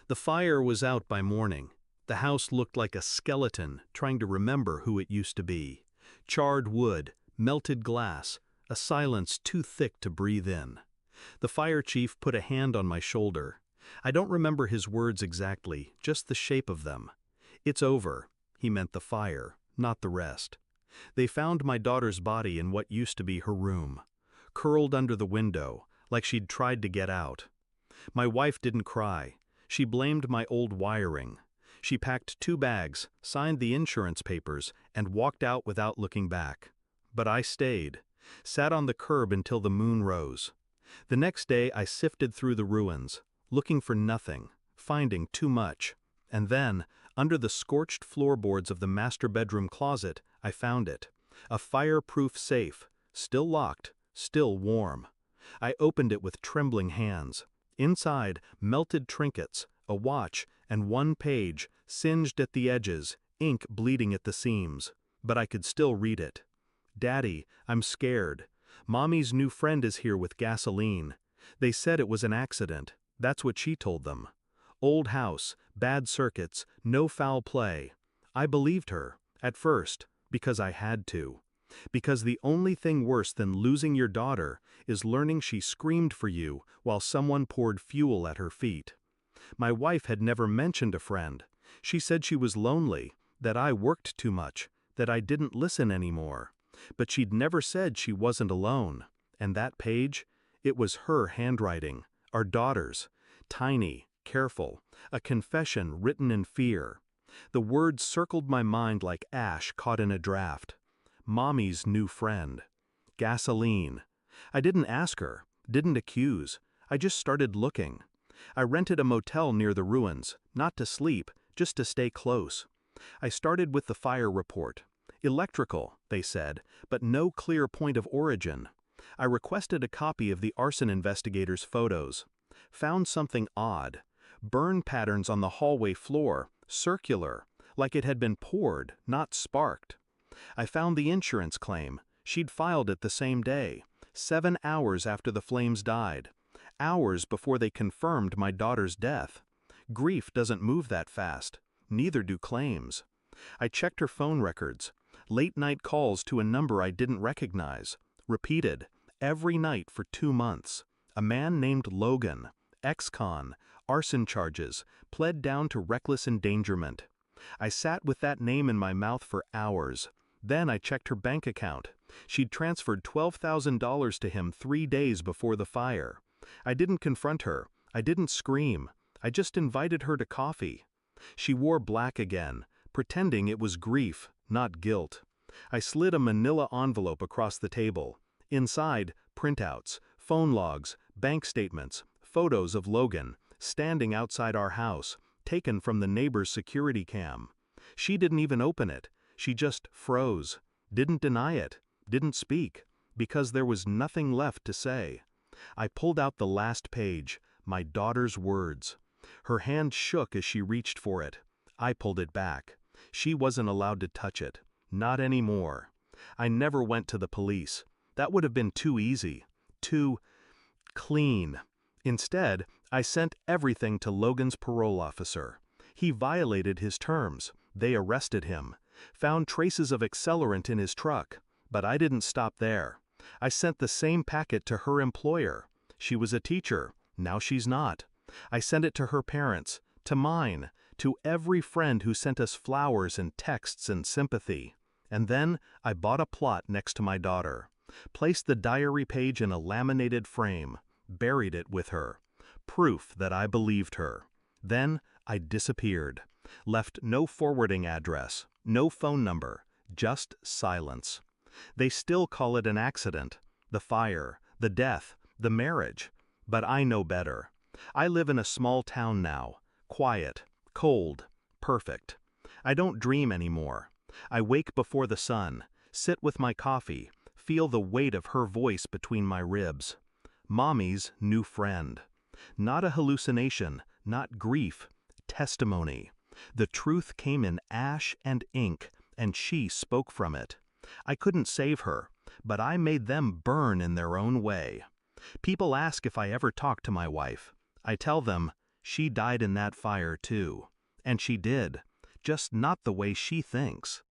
The fire was out by morning. The house looked like a skeleton trying to remember who it used to be. Charred wood, melted glass, a silence too thick to breathe in. The fire chief put a hand on my shoulder. I don't remember his words exactly, just the shape of them. "It's over." He meant the fire, not the rest. They found my daughter's body in what used to be her room, curled under the window, like she'd tried to get out. My wife didn't cry. She blamed my old wiring. She packed 2 bags, signed the insurance papers, and walked out without looking back. But I stayed, sat on the curb until the moon rose. The next day I sifted through the ruins, looking for nothing, finding too much. And then, under the scorched floorboards of the master bedroom closet, I found it. A fireproof safe, still locked, still warm. I opened it with trembling hands. Inside, melted trinkets, a watch, and 1 page, singed at the edges, ink bleeding at the seams. But I could still read it. "Daddy, I'm scared. Mommy's new friend is here with gasoline. They said it was an accident." That's what she told them. Old house, bad circuits, no foul play. I believed her, at first, because I had to. Because the only thing worse than losing your daughter is learning she screamed for you while someone poured fuel at her feet. My wife had never mentioned a friend. She said she was lonely, that I worked too much, that I didn't listen anymore. But she'd never said she wasn't alone. And that page? It was her handwriting, our daughter's, tiny, careful, a confession written in fear. The words circled my mind like ash caught in a draft. Mommy's new friend. Gasoline. I didn't ask her, didn't accuse. I just started looking. I rented a motel near the ruins, not to sleep, just to stay close. I started with the fire report. Electrical, they said, but no clear point of origin. I requested a copy of the arson investigator's photos. Found something odd. Burn patterns on the hallway floor, circular, like it had been poured, not sparked. I found the insurance claim. She'd filed it the same day, 7 hours after the flames died. Hours before they confirmed my daughter's death. Grief doesn't move that fast. Neither do claims. I checked her phone records. Late-night calls to a number I didn't recognize. Repeated, every night for 2 months. A man named Logan, ex-con, arson charges, pled down to reckless endangerment. I sat with that name in my mouth for hours. Then I checked her bank account. She'd transferred $12,000 to him 3 days before the fire. I didn't confront her. I didn't scream. I just invited her to coffee. She wore black again, pretending it was grief, not guilt. I slid a manila envelope across the table. Inside, printouts, phone logs, bank statements, photos of Logan, standing outside our house, taken from the neighbor's security cam. She didn't even open it. She just froze. Didn't deny it. Didn't speak. Because there was nothing left to say. I pulled out the last page, my daughter's words. Her hand shook as she reached for it. I pulled it back. She wasn't allowed to touch it. Not anymore. I never went to the police. That would have been too easy. Too clean. Instead, I sent everything to Logan's parole officer. He violated his terms. They arrested him. Found traces of accelerant in his truck. But I didn't stop there. I sent the same packet to her employer. She was a teacher. Now she's not. I sent it to her parents, to mine, to every friend who sent us flowers and texts and sympathy. And then I bought a plot next to my daughter. Placed the diary page in a laminated frame. Buried it with her. Proof that I believed her. Then I disappeared. Left no forwarding address, no phone number, just silence. They still call it an accident. The fire, the death, the marriage. But I know better. I live in a small town now. Quiet, cold, perfect. I don't dream anymore. I wake before the sun, sit with my coffee, feel the weight of her voice between my ribs. Mommy's new friend. Not a hallucination, not grief, testimony. The truth came in ash and ink, and she spoke from it. I couldn't save her, but I made them burn in their own way. People ask if I ever talk to my wife. I tell them, She died in that fire too. And she did. Just not the way she thinks.